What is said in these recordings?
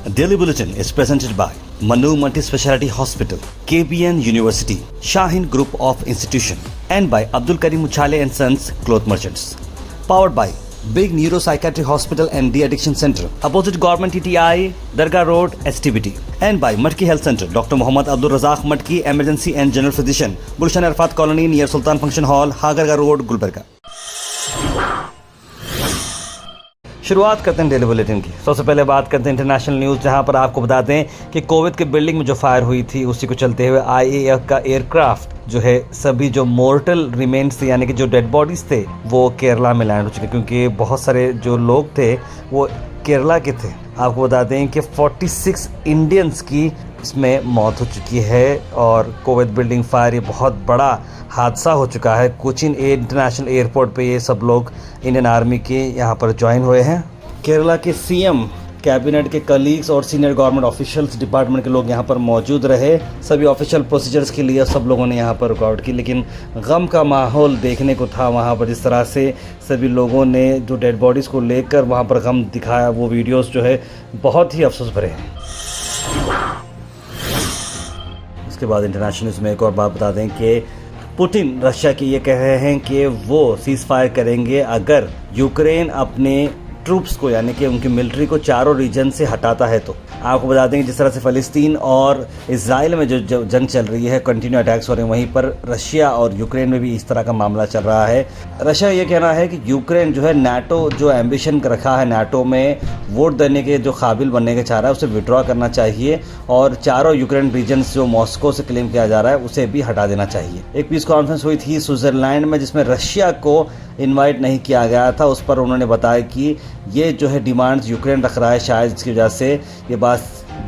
Daily Bulletin is presented by Manu Multi-Speciality Hospital, KBN University, Shaheen Group of Institution, and by Abdul Karim Uchale and Sons Cloth Merchants. Powered by Big Neuropsychiatry Hospital and De-Addiction Center, opposite Government TTI, Dargah Road, STBT. And by Matki Health Center, Dr. Muhammad Abdul Razak Matki, Emergency and General Physician, Gulshan Arfat Colony near Sultan Function Hall, Hagarga Road, Gulbarga. शुरुआत करते हैं daily bulletin की। सबसे पहले बात करते हैं international news, जहां पर आपको बताते हैं कि कोविड के बिल्डिंग में जो फायर हुई थी उसी को चलते हुए IAF का एयरक्राफ्ट जो है सभी जो मोर्टल रिमेन्स थे यानी कि जो डेड बॉडीज़ थे वो केरला में लैंड हो चुके, क्योंकि बहुत सारे जो लोग थे वो केरला के थे। आपको बताते हैं कि 46 इंडियंस की इसमें मौत हो चुकी है और कोविड बिल्डिंग फायर ये बहुत बड़ा हादसा हो चुका है। कोचीन इंटरनेशनल एयरपोर्ट पे ये सब लोग इंडियन आर्मी के यहाँ पर ज्वाइन हुए हैं। केरला के CM, कैबिनेट के कलीग्स और सीनियर गवर्नमेंट ऑफिशियल्स, डिपार्टमेंट के लोग यहाँ पर मौजूद रहे। सभी ऑफिशियल प्रोसीजर्स के लिए सब लोगों ने यहाँ पर रुकावट की, लेकिन गम का माहौल देखने को था वहाँ पर। जिस तरह से सभी लोगों ने जो डेड बॉडीज़ को लेकर वहाँ पर गम दिखाया, वो वीडियोज़ जो है बहुत ही अफसोस भरे हैं। इसके बाद इंटरनेशनल न्यूज़ में एक और बात बता दें कि पुतिन रशिया की ये कह रहे हैं कि वो सीज़ फायर करेंगे अगर यूक्रेन अपने ट्रूप्स को यानी कि उनकी मिलिट्री को चारों रीजन से हटाता है। तो आपको बता दें कि जिस तरह से फ़लस्तीन और इजराइल में जो जंग चल रही है, कंटिन्यू अटैक्स हो रहे हैं, वहीं पर रशिया और यूक्रेन में भी इस तरह का मामला चल रहा है। रशिया ये कहना है कि यूक्रेन जो है नाटो जो एम्बिशन रखा है, नाटो में वोट देने के जो काबिल बनने के चाह रहा है, उसे विड्रॉ करना चाहिए और चारों यूक्रेन रीजन्स जो मॉस्को से क्लेम किया जा रहा है उसे भी हटा देना चाहिए। एक पीस कॉन्फ्रेंस हुई थी स्विट्ज़रलैंड में जिसमें रशिया को इनवाइट नहीं किया गया था। उस पर उन्होंने बताया कि ये जो है डिमांड्स यूक्रेन रख रहा है, शायद इसकी वजह से ये बात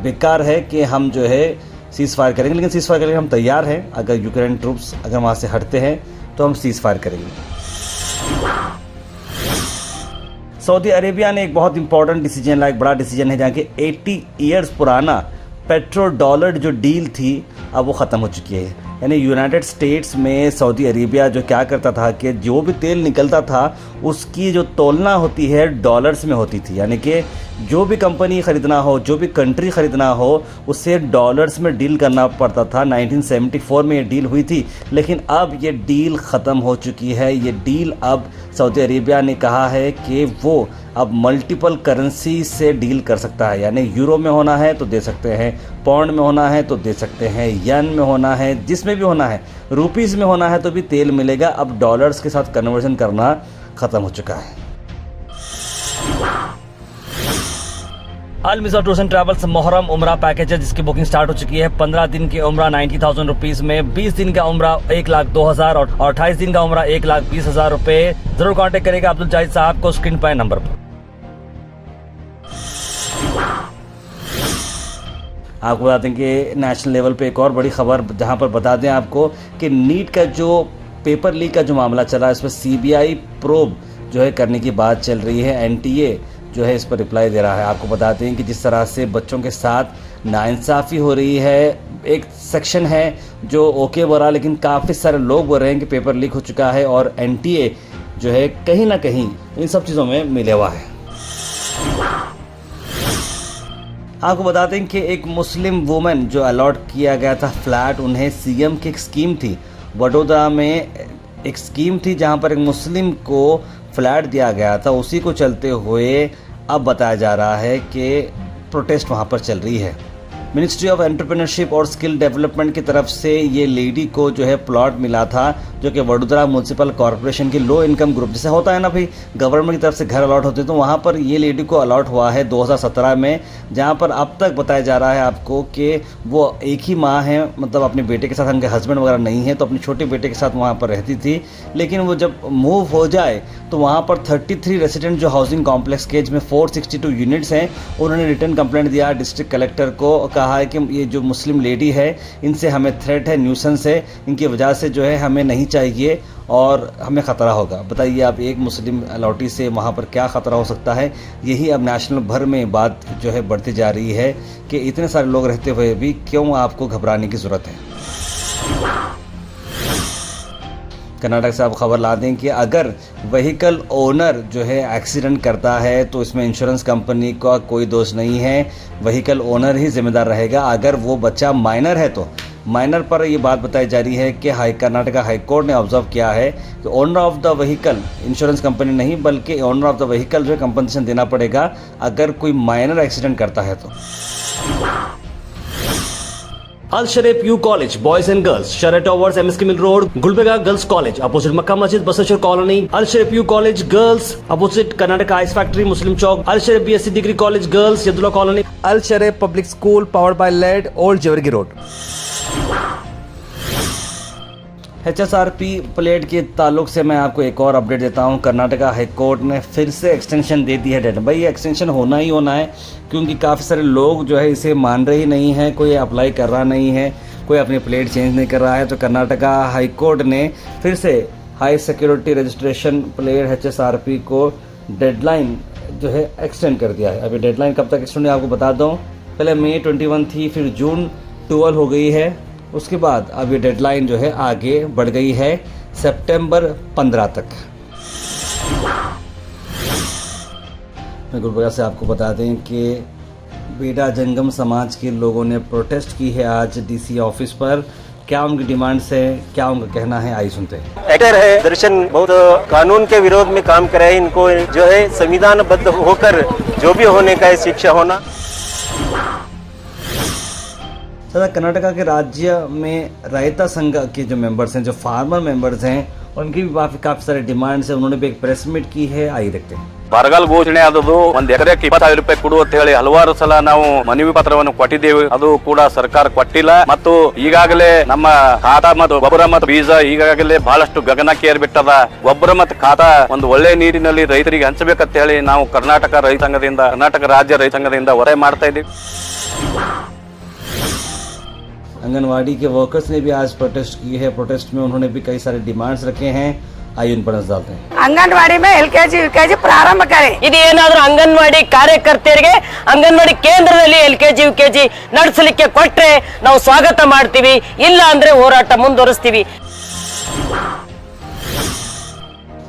बेकार है कि हम जो है सीज़ फायर करेंगे, लेकिन सीज़ फायर करने हम तैयार हैं। अगर यूक्रेन ट्रूप्स अगर वहाँ से हटते हैं तो हम सीज़ फायर करेंगे। सऊदी अरेबिया ने एक बहुत इंपॉर्टेंट डिसीजन लाया, एक बड़ा डिसीजन है, जहाँ कि 80 ईयर्स पुराना पेट्रो डॉलर जो डील थी अब वो ख़त्म हो चुकी है। यानी यूनाइटेड स्टेट्स में सऊदी अरेबिया जो क्या करता था कि जो भी तेल निकलता था उसकी जो तोलना होती है डॉलर्स में होती थी, यानी कि जो भी कंपनी ख़रीदना हो, जो भी कंट्री ख़रीदना हो, उसे डॉलर्स में डील करना पड़ता था। 1974 में ये डील हुई थी, लेकिन अब ये डील ख़त्म हो चुकी है। ये डील अब सऊदी अरेबिया ने कहा है कि वो अब मल्टीपल करेंसी से डील कर सकता है, यानी यूरो में होना है तो दे सकते हैं, पाउंड में होना है तो दे सकते हैं, येन में होना है, जिसमें भी होना है, रुपीज़ में होना है तो भी तेल मिलेगा। अब डॉलर्स के साथ कन्वर्जन करना ख़त्म हो चुका है। अल मिज़ा टूर्स एंड ट्रैवल्स मोहर्रम उम्रा पैकेज है जिसकी बुकिंग स्टार्ट हो चुकी है। 15 दिन की उम्रा 90,000 रुपीज़ में, 20 दिन का उम्रा 1,02,000 और 28 दिन का उम्रा 1,20,000 रुपये। जरूर कांटेक्ट करेगा अब्दुल जाहिद साहब को स्क्रीन पर नंबर पर। आपको बता दें कि नेशनल लेवल पे एक और बड़ी खबर, जहां पर बता दें आपको कि नीट का जो पेपर लीक का जो मामला चला है, इसमें CBI प्रोब जो है करने की बात चल रही है। NTA जो है इस पर रिप्लाई दे रहा है। आपको बताते हैं कि जिस तरह से बच्चों के साथ नाइंसाफ़ी हो रही है, एक सेक्शन है जो ओके बोल रहा है, लेकिन काफ़ी सारे लोग बोल रहे हैं कि पेपर लीक हो चुका है और NTA जो है कहीं ना कहीं इन सब चीज़ों में मिले हुआ है। आपको बताते हैं कि एक मुस्लिम वुमेन जो अलॉट किया गया था फ्लैट, उन्हें CM की एक स्कीम थी, वडोदरा में एक स्कीम थी जहां पर एक मुस्लिम को फ्लैट दिया गया था। उसी को चलते हुए अब बताया जा रहा है कि प्रोटेस्ट वहां पर चल रही है। मिनिस्ट्री ऑफ एंटरप्रेन्योरशिप और स्किल डेवलपमेंट की तरफ से ये लेडी को जो है प्लॉट मिला था, जो कि वडोदरा म्यूनसिपल कॉरपोरेशन की लो इनकम ग्रुप, जैसे होता है ना भाई गवर्नमेंट की तरफ से घर अलॉट होते हैं, तो वहाँ पर ये लेडी को अलॉट हुआ है 2017 में, जहाँ पर अब तक बताया जा रहा है आपको कि वो एक ही माँ है, मतलब अपने बेटे के साथ, उनके हस्बैंड वगैरह नहीं है, तो अपने छोटे बेटे के साथ वहाँ पर रहती थी। लेकिन वो जब मूव हो जाए तो वहाँ पर 33 रेसिडेंट जो हाउसिंग कॉम्प्लेक्स के में 462 यूनिट्स हैं, उन्होंने रिटर्न कंप्लेंट दिया डिस्ट्रिक्ट कलेक्टर को, कहा है कि ये जो मुस्लिम लेडी है इनसे हमें थ्रेट है, न्यूसेंस है, इनकी वजह से जो है हमें नहीं चाहिए और हमें ख़तरा होगा। बताइए आप, एक मुस्लिम अलॉटी से वहाँ पर क्या ख़तरा हो सकता है। यही अब नेशनल भर में बात जो है बढ़ती जा रही है कि इतने सारे लोग रहते हुए भी क्यों आपको घबराने की ज़रूरत है। कर्नाटक से आप खबर ला दें कि अगर व्हीकल ओनर जो है एक्सीडेंट करता है तो इसमें इंश्योरेंस कंपनी का कोई दोष नहीं है, व्हीकल ओनर ही जिम्मेदार रहेगा। अगर वो बच्चा माइनर है तो माइनर पर ये बात बताई जा रही है कि कर्नाटका हाई कोर्ट ने ऑब्जर्व किया है कि owner of the vehicle, insurance company नहीं बल्कि ओनर ऑफ द व्हीकल जो है कंपनसेशन देना पड़ेगा अगर कोई माइनर एक्सीडेंट करता है तो। Al Sharif U college boys and girls, शरट towers, MSK mill road, Gulbarga girls college opposite Mecca Masjid, Basaveshwar colony. Al Sharif U college girls opposite Karnataka ice factory, Muslim Chowk. Al Sharif BSc degree college girls, Yadulla colony. Al Sharif public school powered by led, old Jewargi road. HSRP plate के ताल्लुक से मैं आपको एक और update देता हूं। कर्नाटका हाई कोर्ट ने फिर से एक्सटेंशन दे दी है डेट। भाई ये एक्सटेंशन होना ही होना है क्योंकि काफ़ी सारे लोग जो है इसे मान रहे ही नहीं हैं, कोई अप्लाई कर रहा नहीं है, कोई अपनी प्लेट चेंज नहीं कर रहा है। तो कर्नाटका हाई कोर्ट ने फिर से high security registration plate HSRP को डेडलाइन जो है एक्सटेंड कर दिया है। अभी डेडलाइन कब तक एक्सटेंड है आपको बता दूँ। पहले मई 21 थी, फिर जून 12 हो गई है, उसके बाद अब ये डेडलाइन जो है आगे बढ़ गई है सितंबर 15 तक। मैं गुलबर्गा से आपको बता दें कि बेड़ा जंगम समाज के लोगों ने प्रोटेस्ट की है आज DC ऑफिस पर। क्या उनकी डिमांड्स है, क्या उनका कहना है, आइए सुनते हैं। एक्टर है दर्शन, बहुत कानून के विरोध में काम कर रहे हैं। इनको जो है संविधानबद्ध होकर जो भी होने का है शिक्षा होना। सर कर्नाटका के राज्य में रैता संघ के जो मेंबर्स हैं, जो फार्मर मेंबर्स हैं, उनकी भी काफ़ी सारे डिमांड्स हैं। उन्होंने भी एक प्रेस मीट की है, आइए देखते हैं। ಬರಗಾಲ ಘೋಷಣೆ ಆದದ್ದು ಒಂದು ಎಕರೆಗೆ 20,000 ರೂಪಾಯಿ ಕೊಡು ಅಂತ ಹೇಳಿ ಹಲವಾರು ಸಲ ನಾವು ಮನವಿ ಪತ್ರವನ್ನು ಕೊಟ್ಟಿದ್ದೇವೆ. ಅದು ಕೂಡ ಸರ್ಕಾರ ಕೊಟ್ಟಿಲ್ಲ. ಮತ್ತು ಈಗಾಗಲೇ ನಮ್ಮ ಖಾತಾ ಮತ್ತು ಗೊಬ್ಬರ ಮತ್ತು ಬೀಜ ಈಗಾಗಲೇ ಬಹಳಷ್ಟು ಗಗನಕ್ಕೆ ಏರ್ಬಿಟ್ಟದ. ಗೊಬ್ಬರ ಮತ್ತು ಖಾತಾ ಒಂದು ಒಳ್ಳೆ ನೀರಿನಲ್ಲಿ ರೈತರಿಗೆ ಹಂಚಬೇಕಂತ ಹೇಳಿ ನಾವು ಕರ್ನಾಟಕ ರೈತ ಸಂಘದಿಂದ, ಕರ್ನಾಟಕ ರಾಜ್ಯ ರೈತ ಸಂಘದಿಂದ ಒತ್ತಾಯ ಮಾಡ್ತಾ ಇದ್ದೀವಿ. आंगनवाड़ी के वर्कर्स ने भी आज प्रोटेस्ट की है। प्रोटेस्ट में उन्होंने भी कई सारे डिमांड्स रखे हैं, आइए उन पर नजर डालते हैं। अंगनवाड़ी में LKG UKG ಪ್ರಾರಂಭ ಕರೆ ಇದು ಏನಾದರೂ ಅಂಗನವಾಡಿ ಕಾರ್ಯಕರ್ತೆಯರಿಗೆ ಅಂಗನವಾಡಿ ಕೇಂದ್ರದಲ್ಲಿ LKG UKG ನಡೆಸಲಿಕ್ಕೆ ಕೊಟ್ರೆ ನಾವು ಸ್ವಾಗತ ಮಾಡ್ತೀವಿ, ಇಲ್ಲ ಅಂದ್ರೆ ಹೋರಾಟ ಮುಂದುವರಿಸ್ತೀವಿ।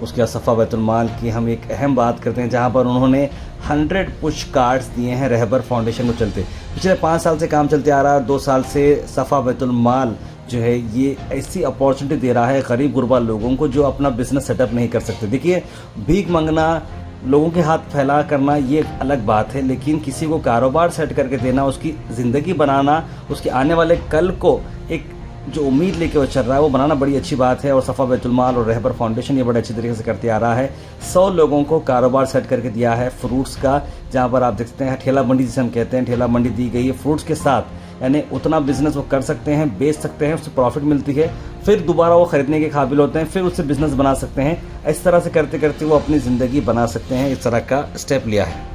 उसके बाद सफ़ा बैतुल माल की हम एक अहम बात करते हैं जहां पर उन्होंने 100 पुश कार्ड्स दिए हैं रहबर फाउंडेशन को चलते। पिछले 5 साल से काम चलते आ रहा है। 2 साल से सफ़ा बैतुल माल जो है ये ऐसी अपॉर्चुनिटी दे रहा है गरीब गुरबा लोगों को जो अपना बिजनेस सेटअप नहीं कर सकते। देखिए भीख मांगना, लोगों के हाथ फैला करना ये एक अलग बात है, लेकिन किसी को कारोबार सेट करके देना, उसकी ज़िंदगी बनाना, उसके आने वाले कल को एक जो उम्मीद लेके वो चल रहा है वो बनाना बड़ी अच्छी बात है। और सफ़ा बैतुल माल और रहबर फाउंडेशन ये बड़े अच्छी तरीके से करते आ रहा है। 100 लोगों को कारोबार सेट करके दिया है फ्रूट्स का, जहाँ पर आप देखते हैं ठेला मंडी जिसे हम कहते हैं, ठेला मंडी दी गई है फ्रूट्स के साथ, यानी उतना बिजनेस वो कर सकते हैं, बेच सकते हैं, उससे प्रॉफिट मिलती है, फिर दोबारा वो ख़रीदने के काबिल होते हैं, फिर उससे बिजनेस बना सकते हैं। इस तरह से करते करते वो अपनी ज़िंदगी बना सकते हैं। इस तरह का स्टेप लिया है।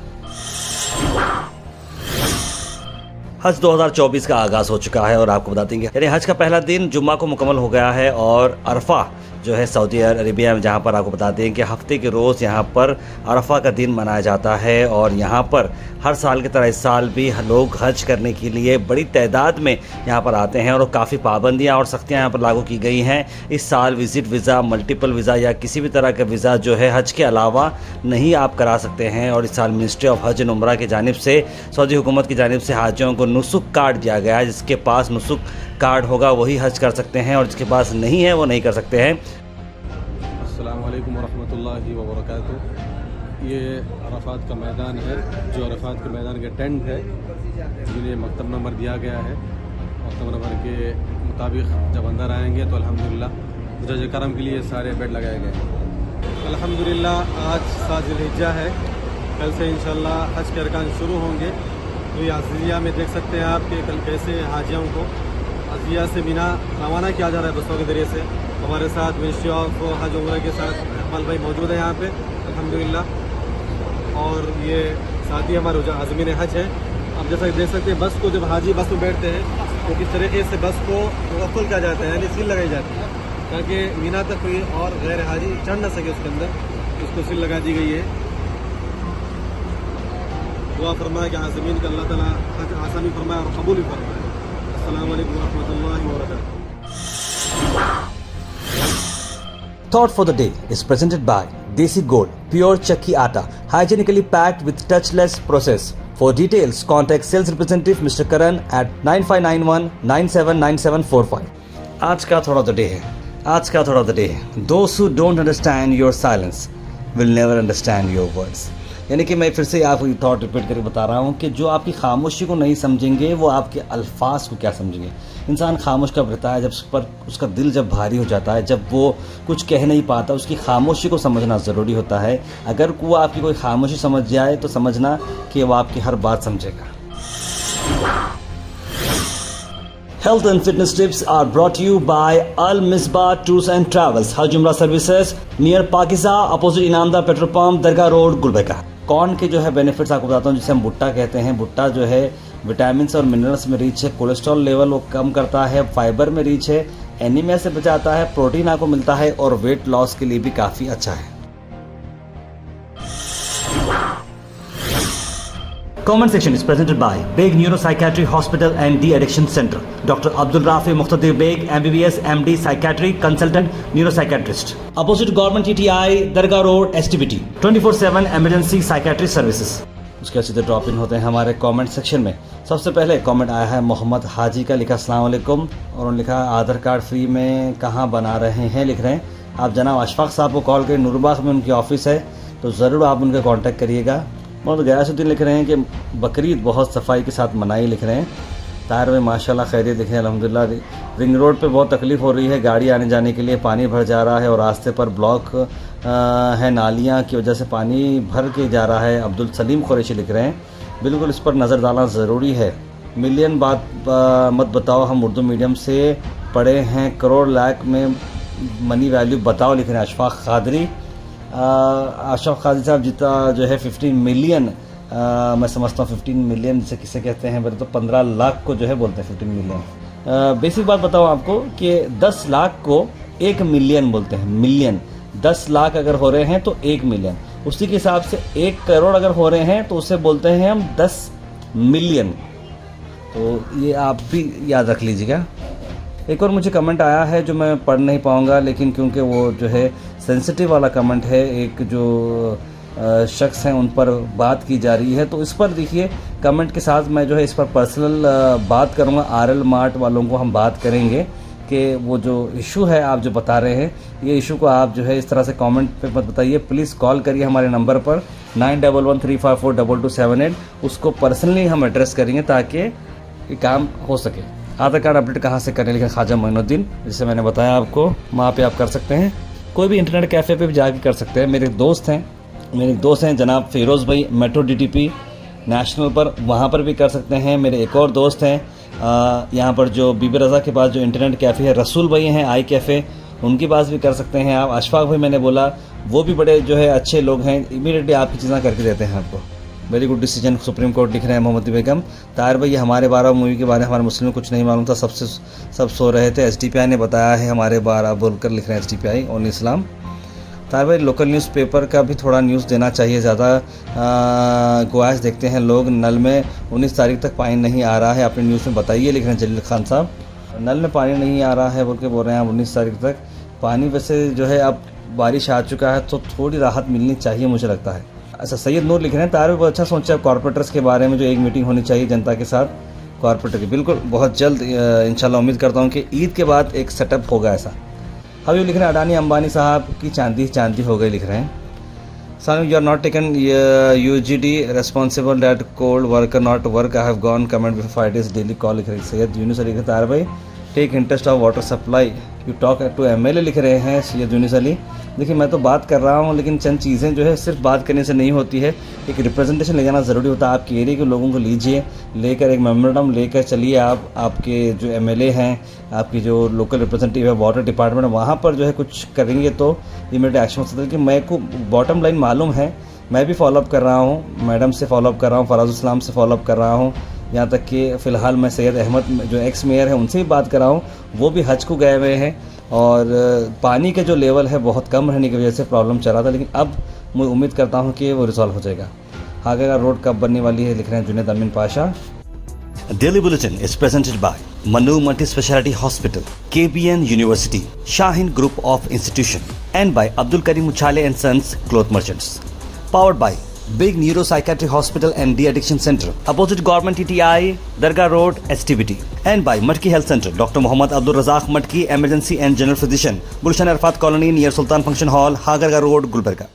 हज 2024 का आगाज़ हो चुका है और आपको बता देंगे यानी हज का पहला दिन जुम्मा को मुकम्मल हो गया है और अरफा जो है सऊदी अरेबिया में, जहाँ पर आपको बता दें कि हफ्ते के रोज़ यहाँ पर अरफा का दिन मनाया जाता है। और यहाँ पर हर साल की तरह इस साल भी लोग हज करने के लिए बड़ी तादाद में यहाँ पर आते हैं और काफ़ी पाबंदियाँ और सख्तियाँ यहाँ पर लागू की गई हैं। इस साल विज़िट वीज़ा, मल्टीपल वीज़ा या किसी भी तरह का वीज़ा जो है हज के अलावा नहीं आप करा सकते हैं। और इस साल मिनिस्ट्री ऑफ हज एंड उम्रा की जानिब से, सऊदी हुकूमत की जानिब से हाजियों को नुसुक कार्ड दिया गया है। जिसके पास नुसुक कार्ड होगा वही हज कर सकते हैं और जिसके पास नहीं है वो नहीं कर सकते हैं। अस्सलाम वालेकुम वरहमतुल्लाहि वबरकातुहू। ये अरफात का मैदान है, जो अरफात के मैदान के टेंट है जिन्हें मकतब नंबर दिया गया है। मकतब नंबर के मुताबिक जब अंदर आएंगे तो अल्हम्दुलिल्लाह जज करम के लिए सारे बेड लगाए गए हैं। अल्हम्दुलिल्लाह आज 7 ज़िलहिज्जा है, कल से इंशाअल्लाह हज के अरकान शुरू होंगे। तो ये अज़िया में देख सकते हैं आप कि कल कैसे हाजियों को अज़िया से मिना रवाना किया जा रहा है बसों के ज़रिए से। हमारे साथ मिनिस्ट्री ऑफ हज उम्रा के साथ इकबाल भाई मौजूद है यहाँ पे अल्हम्दुलिल्लाह। और ये साथ ही हमारे आज़मीन हज है। आप जैसा देख सकते हैं बस को जब हाजी बस में बैठते हैं तो किस तरीके से बस को मुकफ़्फ़ल किया जाता है, यानी सील लगाई जाती है ताकि मीना तक कोई और गैर हाजी चढ़ ना सके उसके अंदर, उसको सील लगा दी गई है। दुआ फरमाए कि आज़मीन का अल्लाह ताला हज आसानी फरमाए और कबूल भी फरमाए। अस्सलाम वालेकुम रहमतुल्लाहि व बरकातुहू। Thought for the day is presented by Desi Gold, pure chakki atta, hygienically packed with touchless process. For details, contact sales representative Mr. Karan at 9591 979745. आज का थॉट ऑफ द डे है, आज का थॉट ऑफ द डे है, Those who don't understand your silence will never understand your words. यानी कि मैं फिर से आपको ये थॉट रिपीट करके बता रहा हूँ कि जो आपकी खामोशी को नहीं समझेंगे वो आपके अल्फाज को क्या समझेंगे। इंसान खामोश कब रहता है? जब उस पर उसका दिल जब भारी हो जाता है, जब वो कुछ कह नहीं पाता, उसकी खामोशी को समझना ज़रूरी होता है। अगर वो आपकी कोई खामोशी समझ जाए तो समझना कि वो आपकी हर बात समझेगा। Health and fitness tips are brought to you by Al Misbah Tours and Travels, Hajj Umrah Services, near Pakiza, opposite Inamda Petrol Pump, Dargah Road, Gulbeka. Corn के जो है बेनिफिट्स आपको बताता हूँ, जिसे हम भुट्टा कहते हैं। भुट्टा जो है विटामिन और मिनरल्स में रिच है, कोलेस्ट्रॉल लेवल वो कम करता है, फाइबर में रिच है, एनीमिया से बचाता है, प्रोटीन आपको मिलता है और वेट लॉस के लिए भी काफ़ी अच्छा है। Comment section is presented by Beg Neuropsychiatry Hospital and De-Addiction Center. Dr. Abdul Rafi Muqtadir Beg, MBBS, MD, Psychiatry, Consultant, Neuropsychiatrist. Opposite Government TTI, Dargah Road, STBT. 24/7 Emergency Psychiatry Services. उसके बाद सीधे drop in होते हैं हमारे comment section में। सबसे पहले comment आया है मोहम्मद हाजी का, लिखा अस्सलाम वालेकुम, और उन्होंने लिखा आधार कार्ड फ्री में कहाँ बना रहे हैं, लिख रहे हैं आप जनाब अशफाक साहब को कॉल करें, नूरबाग में उनकी ऑफिस है, तो ज़रूर आप उनका कांटेक्ट करिएगा। और गयासुद्दीन लिख रहे हैं कि बकरीद बहुत सफाई के साथ मनाई, लिख रहे हैं। तार में माशाल्लाह खैरियत, लिखे हैं अल्हम्दुलिल्लाह। रिंग रोड पे बहुत तकलीफ़ हो रही है, गाड़ी आने जाने के लिए पानी भर जा रहा है और रास्ते पर ब्लॉक है, नालियाँ की वजह से पानी भर के जा रहा है। अब्दुल सलीम कुरैशी लिख रहे हैं बिल्कुल इस पर नज़र डालना ज़रूरी है। मिलियन बात मत बताओ, हम उर्दू मीडियम से पढ़े हैं, करोड़ लाख में मनी वैल्यू बताओ, लिख रहे हैं अशफाक कादरी। अशरफ खादी साहब जितना जो है 15 मिलियन, मैं समझता हूँ 15 मिलियन जिसे किसे कहते हैं, मेरे तो 15 लाख को जो है बोलते हैं 15 मिलियन। बेसिक बात बताऊँ आपको कि 10 लाख को 1 मिलियन बोलते हैं, मिलियन। 10 लाख अगर हो रहे हैं तो 1 मिलियन, उसी के हिसाब से 1 करोड़ अगर हो रहे हैं तो उसे बोलते हैं हम 10 मिलियन। तो ये आप भी याद रख लीजिएगा। एक और मुझे कमेंट आया है जो मैं पढ़ नहीं पाऊँगा, लेकिन क्योंकि वो जो है सेंसिटिव वाला कमेंट है, एक जो शख्स हैं उन पर बात की जा रही है, तो इस पर देखिए कमेंट के साथ मैं जो है इस पर पर्सनल बात करूँगा। आरएल मार्ट वालों को हम बात करेंगे कि वो जो इशू है आप जो बता रहे हैं, ये इशू को आप जो है इस तरह से कमेंट पे मत बताइए, प्लीज़ कॉल करिए हमारे नंबर पर 9113542278। उसको पर्सनली हम एड्रेस करेंगे ताकि ये काम हो सके। आधार कार्ड अपडेट कहाँ से करें, लिखा ख्वाजा मोइनुद्दीन, जिसे मैंने बताया आपको, वहाँ पे आप कर सकते हैं। कोई भी इंटरनेट कैफ़े पे भी जाके कर सकते हैं। मेरे दोस्त हैं जनाब फ़िरोज़ भाई, मेट्रो DTP नेशनल पर, वहाँ पर भी कर सकते हैं। मेरे एक और दोस्त हैं यहाँ पर जो बीबी रज़ा के पास जो इंटरनेट कैफ़े है, रसूल भाई हैं आई कैफ़े, उनके पास भी कर सकते हैं आप। अशफाक भाई मैंने बोला, वो भी बड़े जो है अच्छे लोग हैं, इमीडिएटली आपकी चीज़ें करके देते हैं आपको। Very good decision, supreme court, लिख रहे हैं मोहम्मद बेगम। ताहिर भाई हमारे 12 मूवी के बारे में हमारे मुस्लिम को कुछ नहीं मालूम था, सब सो रहे थे, SDPI ने बताया है हमारे 12 बोलकर, लिख रहे हैं SDPI ओन इस्लाम। ताहिर भाई लोकल न्यूज़पेपर का भी थोड़ा न्यूज़ देना चाहिए, ज़्यादा गुआश देखते हैं लोग। नल में 19 तारीख तक पानी नहीं आ रहा है, अपने न्यूज़ में बताइए, लिख रहे हैं जलील खान साहब। नल में पानी नहीं आ रहा है बोल रहे हैं 19 तारीख तक पानी। वैसे जो है अब बारिश आ चुका है तो थोड़ी राहत मिलनी चाहिए मुझे लगता है। अच्छा, सैयद नूर लिख रहे हैं तार भी बहुत अच्छा सोचा कॉर्पोरेटर्स के बारे में, जो एक मीटिंग होनी चाहिए जनता के साथ कॉर्पोरेटर की, बिल्कुल बहुत जल्द इंशाल्लाह उम्मीद करता हूँ कि ईद के बाद एक सेटअप होगा ऐसा। अब ये लिख रहे हैं अडानी अंबानी साहब की चांदी हो गई, लिख रहे हैं। Son you are not taken UGD responsible that cold worker not work, I have gone comment before 5 days daily call, लिख रहे हैं सैयद यूनुस अली। तार भाई take interest of water supply, you talk to MLA, लिख रहे हैं सैयद यूनुस अली। देखिए मैं तो बात कर रहा हूँ, लेकिन चंद चीज़ें जो है सिर्फ बात करने से नहीं होती है, एक रिप्रेजेंटेशन ले जाना ज़रूरी होता है। आपके एरिया के लोगों को लीजिए, लेकर एक मेमोरेंडम लेकर चलिए आप, आपके जो MLA हैं, आपकी जो लोकल रिप्रेजेंटेटिव है वाटर डिपार्टमेंट, वहाँ पर जो है कुछ करेंगे तो इमीडिएट एक्शन हो सकता है। कि मैं को बॉटम लाइन मालूम है, मैं भी फॉलोअप कर रहा हूँ, मैडम से फॉलोअप कर रहा हूँ, फराज इस्लाम से फॉलोअप कर रहा हूँ, यहाँ तक कि फ़िलहाल मैं सैयद अहमद जो एक्स मेयर है उनसे भी बात कर रहा हूँ, वो भी हज को गए हुए हैं। और पानी के जो लेवल है बहुत कम रहने की वजह से प्रॉब्लम चल रहा था, लेकिन अब मैं उम्मीद करता हूँ कि वो रिजॉल्व हो जाएगा। आगे का रोड कब बनने वाली है, लिख रहे हैं जुनेद अमीन Pasha. Daily Bulletin is presented by Manu Multi Speciality Hospital, KBN University, Shaheen Group of Institution, and by Abdul Karim Uchale and Sons Cloth Merchants. Powered by Big Neuropsychiatric Hospital and De-Addiction Center, opposite Government TTI, Dargah Road, STBT. And by Matki Health Center, Dr. Muhammad Abdul Razak Matki, Emergency and General Physician, Gulshan Arfat Colony near Sultan Function Hall, Hagarga Road, Gulbarga.